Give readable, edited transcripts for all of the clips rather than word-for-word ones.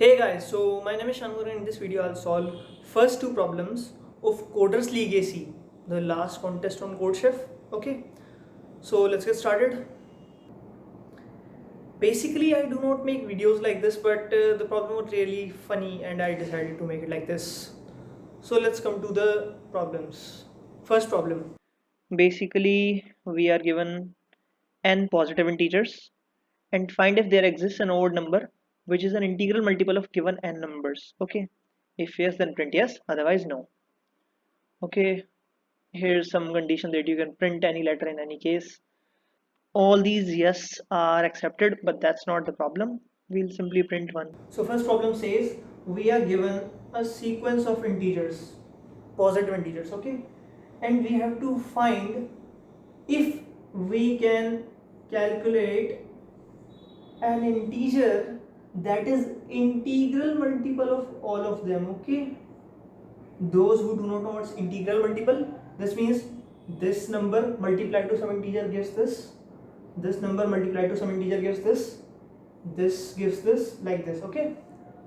Hey guys, so my name is Shanmur and in this video I'll solve first two problems of Coders League AC, the last contest on CodeChef. Okay, so let's get started. Basically, I do not make videos like this, but the problem was really funny and I decided to make it like this. So let's come to the problems. First problem. Basically, we are given n positive integers and find if there exists an odd number which is an integral multiple of given n numbers. Okay, if yes then print yes, otherwise no. Okay, here's some condition that you can print any letter in any case. All these yes are accepted, but that's not the problem. We'll simply print one. So first problem says we are given a sequence of integers, positive integers, okay, and we have to find if we can calculate an integer that is integral multiple of all of them. Okay, those who do not know what's integral multiple, this means this number multiplied to some integer gives this number multiplied to some integer gives this gives this, like this. Okay,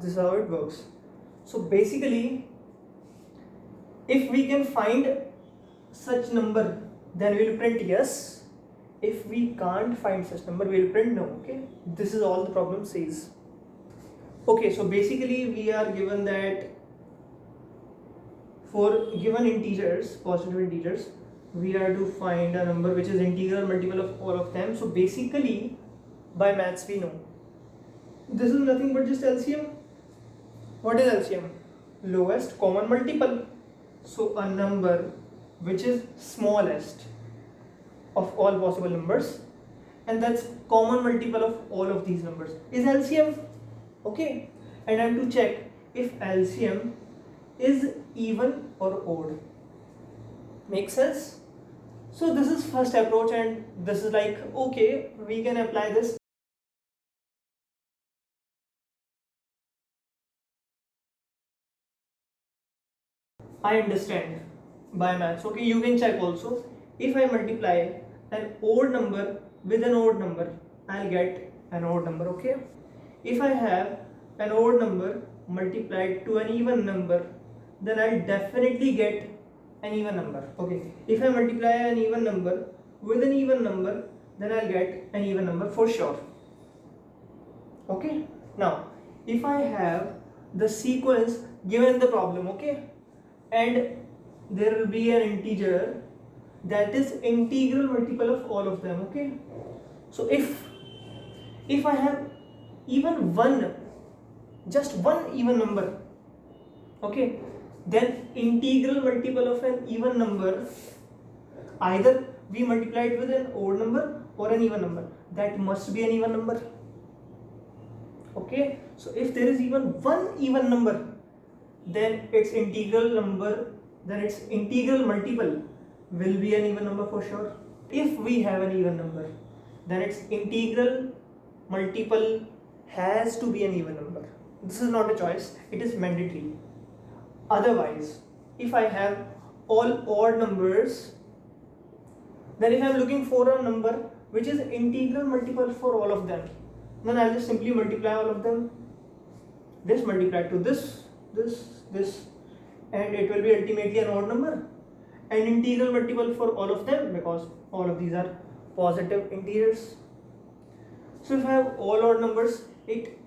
this is how it works. So basically, if we can find such number, then we'll print yes. If we can't find such number, we'll print no. Okay, this is all the problem says. Okay, so basically we are given that for given integers, positive integers, we are to find a number which is integral multiple of all of them. So basically, by maths we know this is nothing but just LCM. What is LCM? Lowest common multiple. So a number which is smallest of all possible numbers, and that's common multiple of all of these numbers is LCM. Okay, and I have to check if LCM is even or odd. Make sense? So this is first approach, and this is like, okay, we can apply this. I understand by maths. Okay, you can check also. If I multiply an odd number with an odd number, I'll get an odd number. Okay, if I have an odd number multiplied to an even number, then I'll definitely get an even number. Okay, if I multiply an even number with an even number, then I'll get an even number for sure. Okay, now if I have the sequence given in the problem, okay, and there will be an integer that is integral multiple of all of them. Okay, so if I have even one, just one even number, okay, then integral multiple of an even number, either we multiply it with an odd number or an even number, that must be an even number. Okay, so if there is even one even number, then its integral number, then its integral multiple will be an even number for sure. If we have an even number, then its integral multiple has to be an even number. This is not a choice, it is mandatory. Otherwise, if I have all odd numbers, then if I am looking for a number which is integral multiple for all of them, then I'll just simply multiply all of them. This multiplied to this, and it will be ultimately an odd number. An integral multiple for all of them because all of these are positive integers. So if I have all odd numbers, it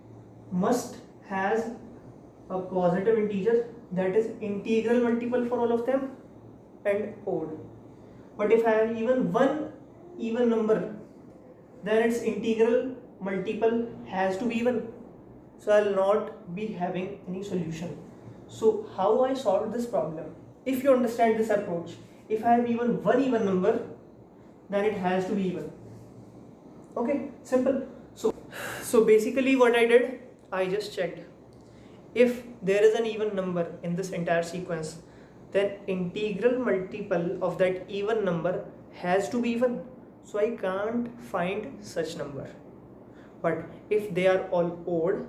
must has a positive integer that is integral multiple for all of them and odd. But if I have even one even number, then its integral multiple has to be even. So I will not be having any solution. So how I solve this problem? If you understand this approach, if I have even one even number, then it has to be even. Okay, simple. So basically what I did, I just checked if there is an even number in this entire sequence, then integral multiple of that even number has to be even. So I can't find such number. But if they are all odd,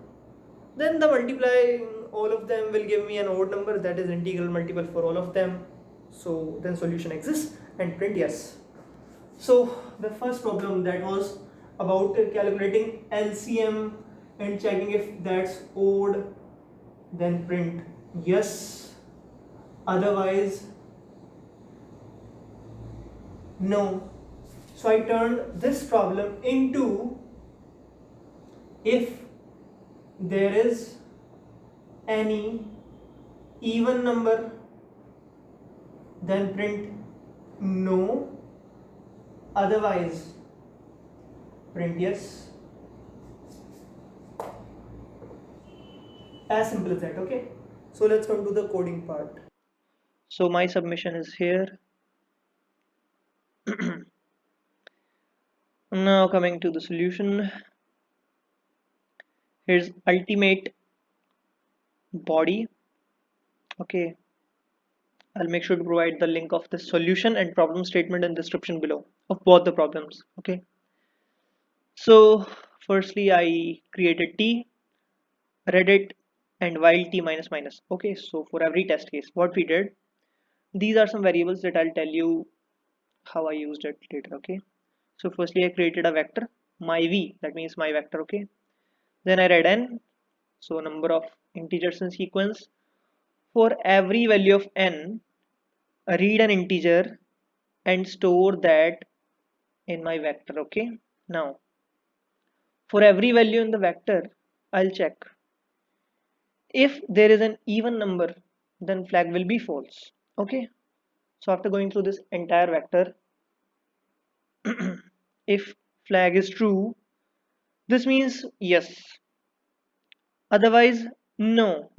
then the multiplying all of them will give me an odd number that is integral multiple for all of them. So then solution exists and print yes. So the first problem, that was about calculating LCM and checking if that's odd, then print yes, otherwise no. So I turned this problem into if there is any even number, then print no, otherwise print yes. As simple as that. Okay, so let's come to the coding part. So my submission is here. Now coming to the solution, here's ultimate body. Okay, I'll make sure to provide the link of the solution and problem statement in description below of both the problems. Okay, so firstly I created t, read it, and while t minus minus. Okay, so for every test case what we did, these are some variables that I'll tell you how I used it later. Okay, so firstly I created a vector my v, that means my vector. Okay, then I read n, so number of integers in sequence. For every value of n, read an integer and store that in my vector. Okay, now for every value in the vector I'll check if there is an even number, then flag will be false. Okay, so after going through this entire vector, if flag is true, this means yes, otherwise no.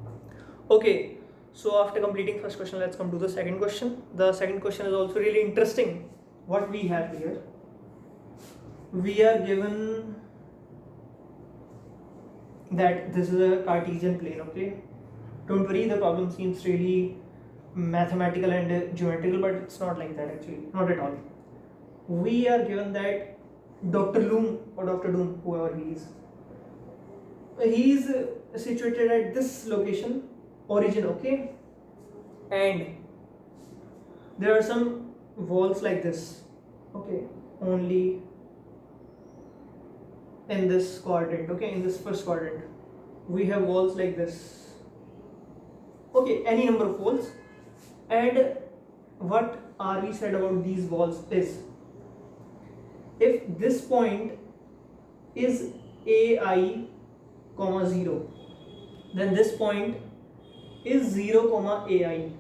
Okay, so after completing first question, let's come to the second question. The second question is also really interesting. What we have here, we are given that this is a Cartesian plane. Okay, don't worry, the problem seems really mathematical and geometrical, but it's not like that actually, not at all. We are given that Dr. Loom or Dr. Doom, whoever he is situated at this location, origin. Okay, and there are some walls like this. Okay, only in this quadrant. Okay, in this first quadrant we have walls like this. Okay, any number of walls, and what RV said about these walls is if this point is ai comma 0, then this point is 0 comma ai.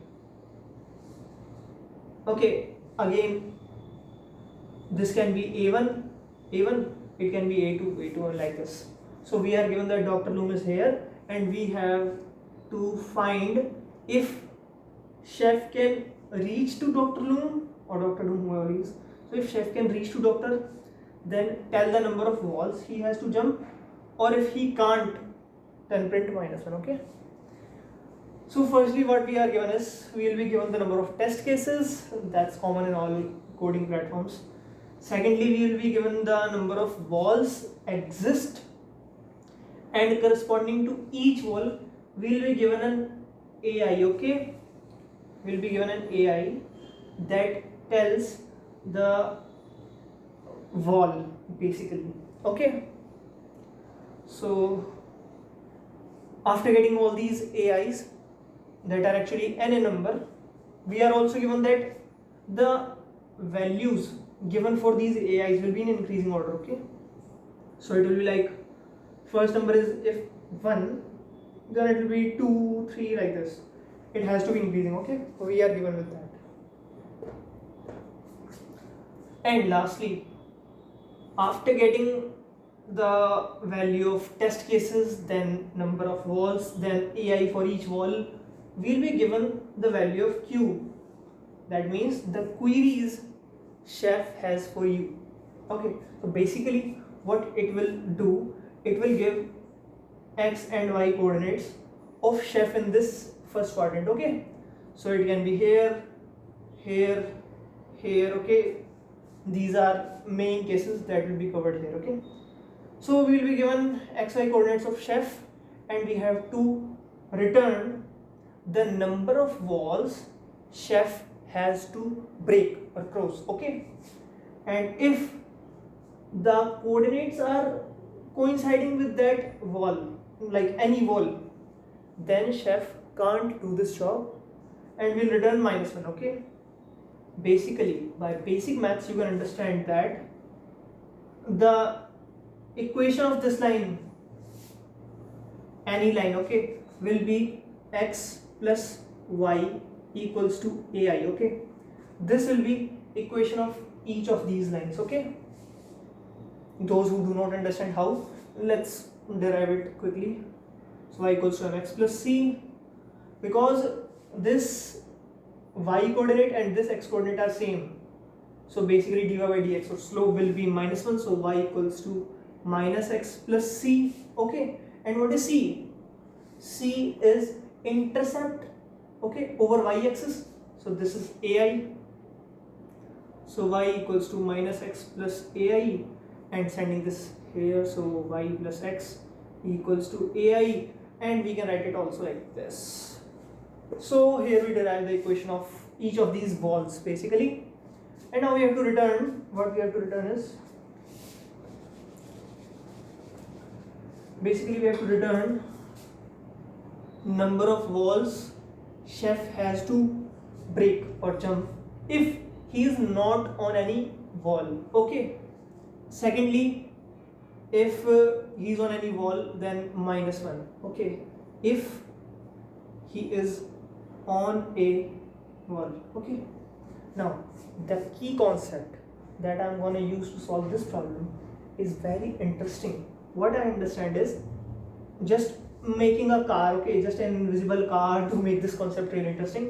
Okay, again this can be a1, it can be a2, and like this. So we are given that Dr. Loom is here, and we have to find if chef can reach to Dr. Loom or Dr. Loom, whoever he is. So if chef can reach to doctor, then tell the number of walls he has to jump, or if he can't, then print -1. Okay, so firstly what we are given is, we will be given the number of test cases, that's common in all coding platforms. Secondly, we will be given the number of walls exist, and corresponding to each wall we will be given an ai. Okay, we will be given an ai that tells the wall basically. Okay, so after getting all these AIs that are actually n number, we are also given that the values given for these AIs will be in increasing order. Okay, so it will be like first number is if 1, then it will be 2, 3, like this. It has to be increasing. Okay, so we are given with that. And lastly, after getting the value of test cases, then number of walls, then AI for each wall, we'll be given the value of Q. That means the queries chef has for you. Okay, so basically what it will do, it will give x and y coordinates of chef in this first quadrant. Okay, so it can be here, here, here. Okay, these are main cases that will be covered here. Okay, so we will be given xy coordinates of chef, and we have to return the number of walls chef has to break or cross. Okay, and if the coordinates are coinciding with that wall, like any wall, then chef can't do this job and will return -1. Okay, basically by basic maths you can understand that the equation of this line, any line, okay, will be x plus y equals to ai. Okay, this will be equation of each of these lines. Okay, those who do not understand how, let's derive it quickly. So y equals to mx plus c, because this y coordinate and this x coordinate are same, so basically dy by dx, so slope will be -1, so y equals to minus x plus c. Okay, and what is c? C is intercept, okay, over y axis, so this is ai, so y equals to minus x plus ai, and sending this here, so y plus x equals to ai, and we can write it also like this. So here we derive the equation of each of these balls basically, and now we have to return, what we have to return is, basically we have to return number of walls chef has to break or jump if he is not on any wall. Okay, secondly, if he is on any wall, then -1. Okay, if he is on a wall. Okay, now the key concept that I'm going to use to solve this problem is very interesting. What I understand is just making a car, okay, just an invisible car, to make this concept really interesting.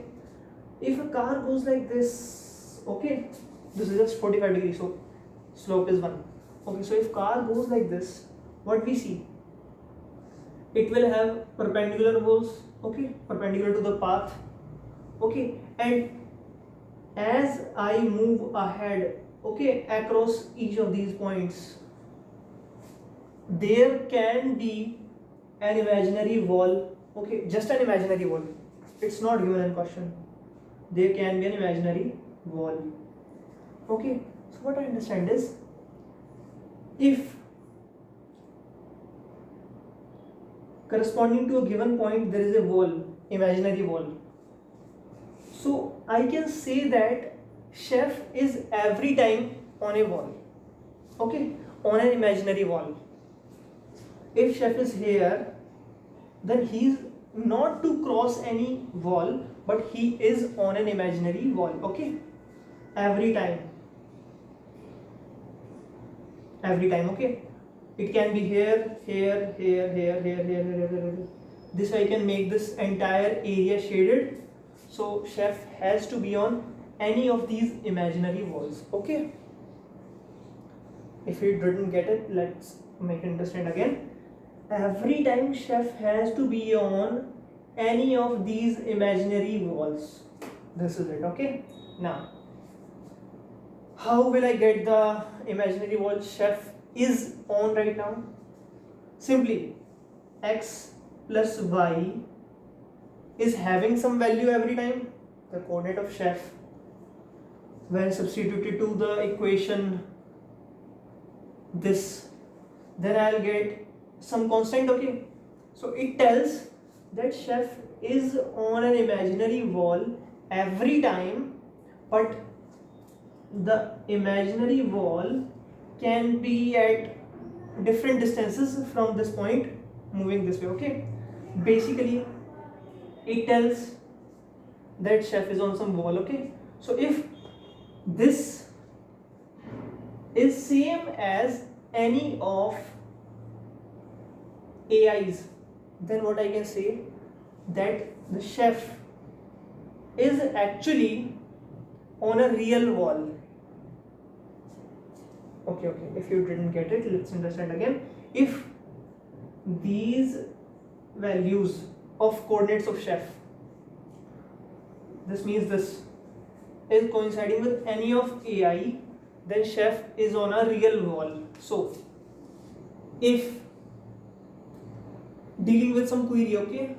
If a car goes like this, okay, this is just 45 degrees, so slope is 1. Okay, so if car goes like this, what we see, it will have perpendicular walls, okay, perpendicular to the path. Okay, and as I move ahead, okay, across each of these points, there can be an imaginary wall. Okay, just an imaginary wall, it's not given in question, there can be an imaginary wall. Okay, so what I understand is, if corresponding to a given point there is a wall, imaginary wall, so I can say that chef is every time on a wall, okay, on an imaginary wall. If chef is here, then he is not to cross any wall, but he is on an imaginary wall. Okay, every time, okay, it can be here, here, here, here, here, here, here, here. This way I can make this entire area shaded, so chef has to be on any of these imaginary walls. Okay, if you didn't get it, let's make it interesting again. Every time chef has to be on any of these imaginary walls. This is it. Okay, now how will I get the imaginary wall chef is on right now? Simply x plus y is having some value every time, the coordinate of chef, when substituted to the equation this, then I'll get some constant. Okay, so it tells that chef is on an imaginary wall every time, but the imaginary wall can be at different distances from this point, moving this way. Okay, basically it tells that chef is on some wall. Okay, so if this is same as any of AIs, then what I can say, that the chef is actually on a real wall. Okay, if you didn't get it, let's understand again. If these values of coordinates of chef, this means this is coinciding with any of AI, then chef is on a real wall. So if dealing with some query, okay,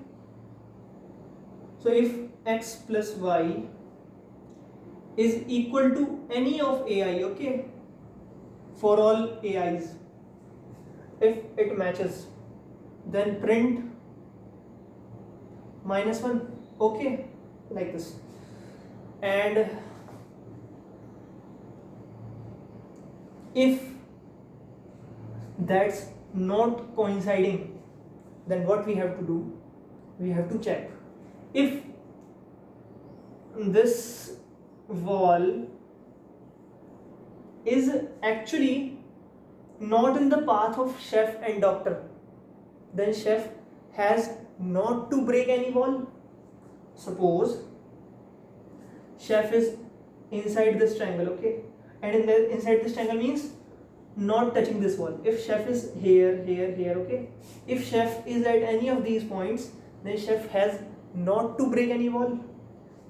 so if x plus y is equal to any of AI, okay, for all AIs, If it matches, then print -1. Okay, like this. And if that's not coinciding, then what we have to do, we have to check if this wall is actually not in the path of chef and doctor, then chef has not to break any wall. Suppose chef is inside this triangle, okay, and inside this triangle means not touching this wall. If chef is here, here, here, okay, if chef is at any of these points, then chef has not to break any wall.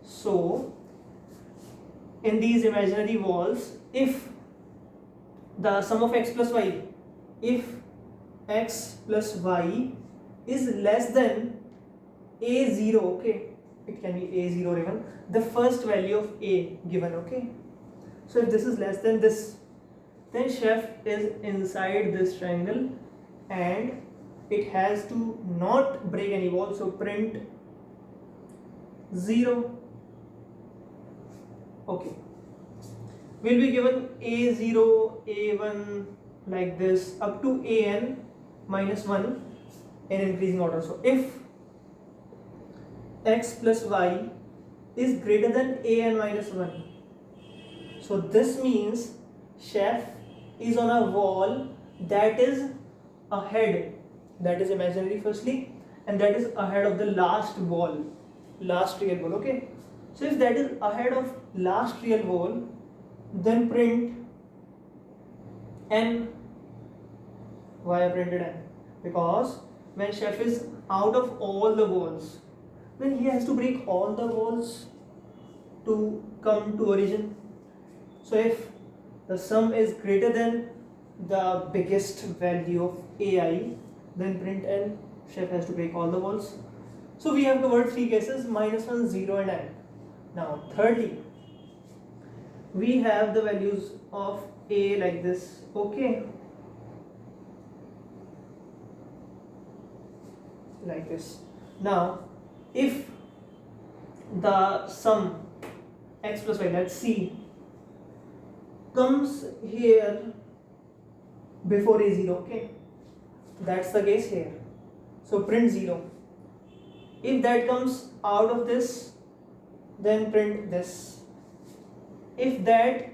So in these imaginary walls, if the sum of x plus y, if x plus y is less than a0, okay, it can be a0 even the first value of a given, okay. So if this is less than this, then chef is inside this triangle and it has to not break any wall, so print 0. Okay, will be given a0, a1, like this up to an minus 1 in increasing order. So if x plus y is greater than an minus 1, so this means chef is on a wall that is ahead, that is imaginary firstly, and that is ahead of the last wall, last real wall, okay. So if that is ahead of last real wall, then print n. Why I printed n? Because when chef is out of all the walls, then he has to break all the walls to come to origin. So if the sum is greater than the biggest value of ai, then print n. Chef has to break all the walls. So we have covered three cases: -1, 0 and n. Now thirdly, we have the values of a like this, okay, like this. Now if the sum x plus y, let's see, comes here before a0, okay, that's the case here, so print 0. If that comes out of this, then print this. If that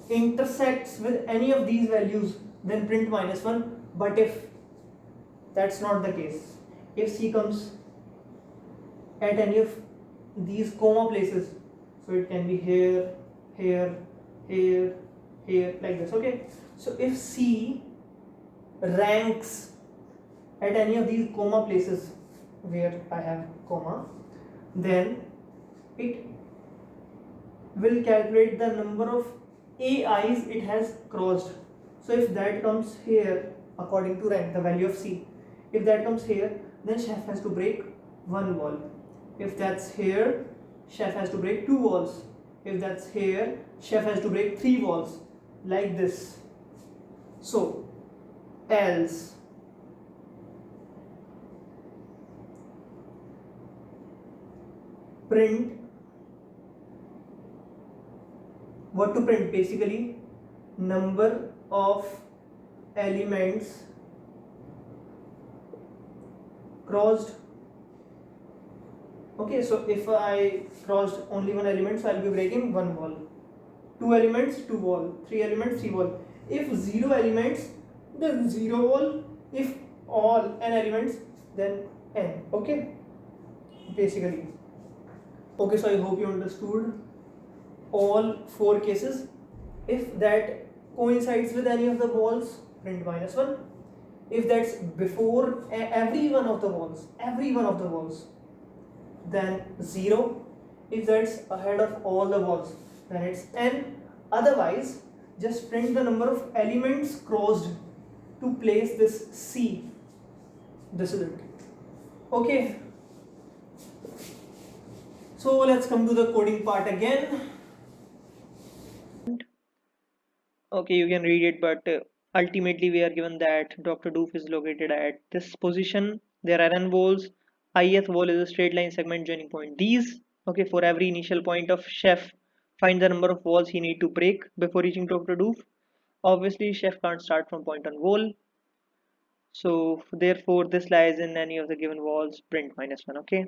intersects with any of these values, then print -1. But if that's not the case, if c comes at any of these comma places, so it can be here, here, here, here, like this, okay. So if c ranks at any of these comma places where I have comma, then it will calculate the number of AIs it has crossed. So if that comes here, according to rank, the value of C, if that comes here, then chef has to break one wall. If that's here, chef has to break two walls. If that's here, chef has to break three walls, like this. So else print, what to print? Basically number of elements crossed. Okay, so if I crossed only one element, so I'll be breaking one wall. Two elements, two wall. Three elements, three wall. If zero elements, then zero wall. If all n elements, then n. Okay, basically. Okay, so I hope you understood all four cases. If that coincides with any of the walls, print -1. If that's before every one of the walls, then 0. If that's ahead of all the walls, then it's n. Otherwise, just print the number of elements crossed to place this C. This is it. Okay. So let's come to the coding part again. Okay, you can read it, but ultimately we are given that Dr. Doof is located at this position. There are n walls. Ith wall is a straight line segment joining point these. Okay, for every initial point of chef, find the number of walls he need to break before reaching Dr. Doof. Obviously, chef can't start from point on wall. So therefore, this lies in any of the given walls, print -1. Okay.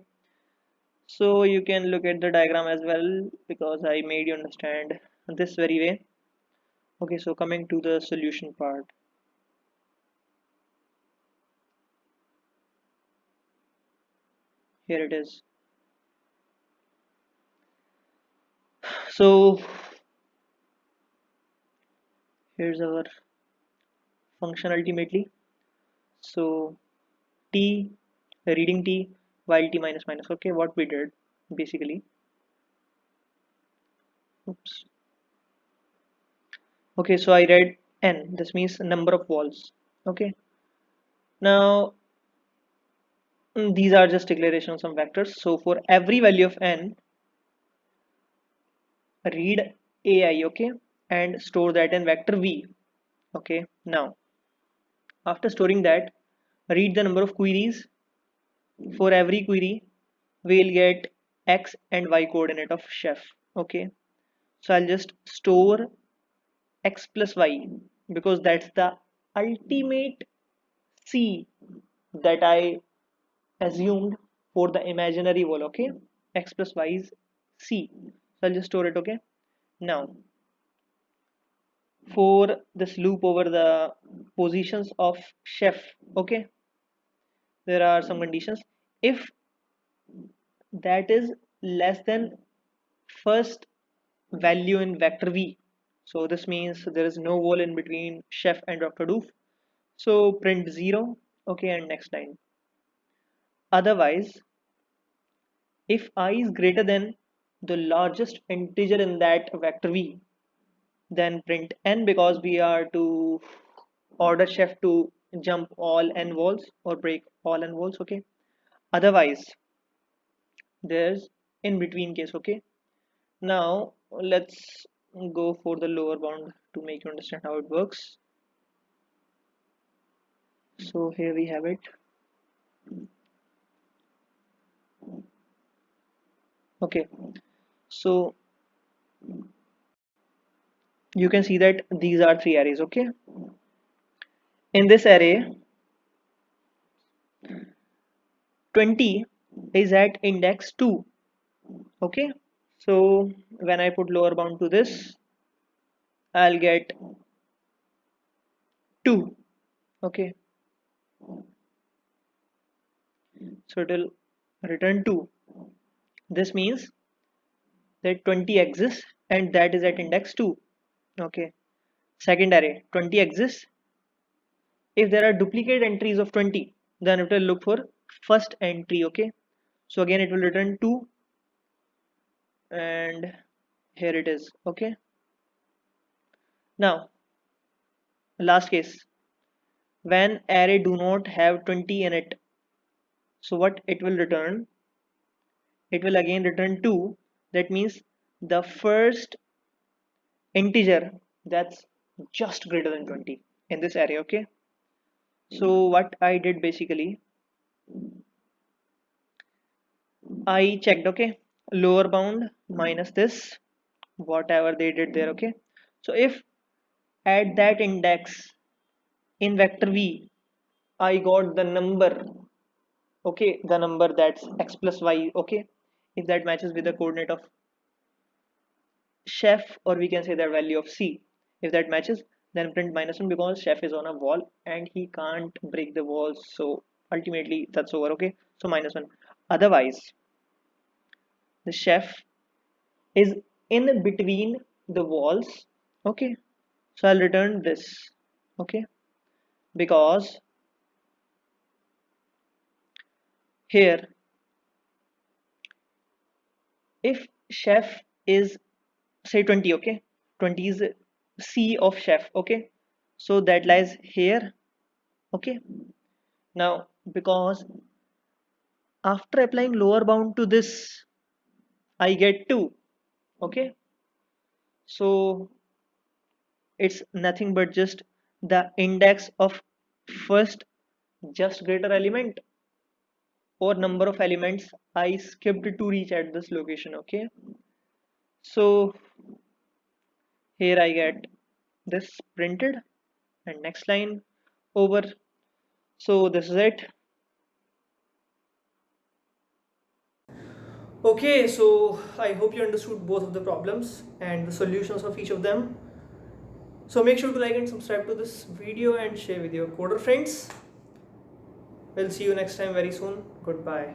So you can look at the diagram as well because I made you understand this very way. Okay, so coming to the solution part. Here it is. So here's our function ultimately. So t, reading t while t minus minus. Okay, what we did basically. Oops. Okay, so I read n. This means number of walls. Okay. Now these are just declaration of some vectors. So for every value of n, read ai. Okay, and store that in vector v. Okay. Now after storing that, read the number of queries. For every query, we'll get x and y coordinate of chef. Okay, so I'll just store x plus y because that's the ultimate c that I assumed for the imaginary wall. Okay, x plus y is c, so I'll just store it. Okay, now for this loop over the positions of chef. Okay, there are some conditions. If that is less than first value in vector v, so this means there is no wall in between chef and Dr. Doof, so print 0. Okay, and next line. Otherwise, if I is greater than the largest integer in that vector v, then print n because we are to order chef to jump all n walls or break all n walls. Okay, otherwise there's in between case. Okay, now let's go for the lower bound to make you understand how it works. So here we have it. Okay, so you can see that these are three arrays. Okay, in this array 20 is at index 2. Okay, so when I put lower bound to this, I'll get 2. Okay, so it will return 2. This means that 20 exists and that is at index 2. Okay, second array 20 exists. If there are duplicate entries of 20, then it will look for first entry. Okay, so again it will return 2 and here it is. Okay, now last case, when array do not have 20 in it, so what it will return, it will again return 2. That means the first integer that's just greater than 20 in this array. Okay, so what I did basically, I checked. Okay, lower bound minus this, whatever they did there. Okay, so if at that index in vector v I got the number, okay, the number that's x plus y. Okay, if that matches with the coordinate of chef, or we can say the value of c, if that matches, then print -1 because chef is on a wall and he can't break the walls, so ultimately that's over. Okay, so -1. Otherwise the chef is in between the walls. Okay, so I'll return this. Okay, because here if chef is say 20. Okay, 20 is c of chef. Okay, so that lies here. Okay, now because after applying lower bound to this I get 2. Okay, so it's nothing but just the index of first just greater element or number of elements I skipped to reach at this location. Okay, so here I get this printed and next line over. So this is it. Okay, so I hope you understood both of the problems and the solutions of each of them. So make sure to like and subscribe to this video and share with your coder friends. We'll see you next time very soon. Goodbye.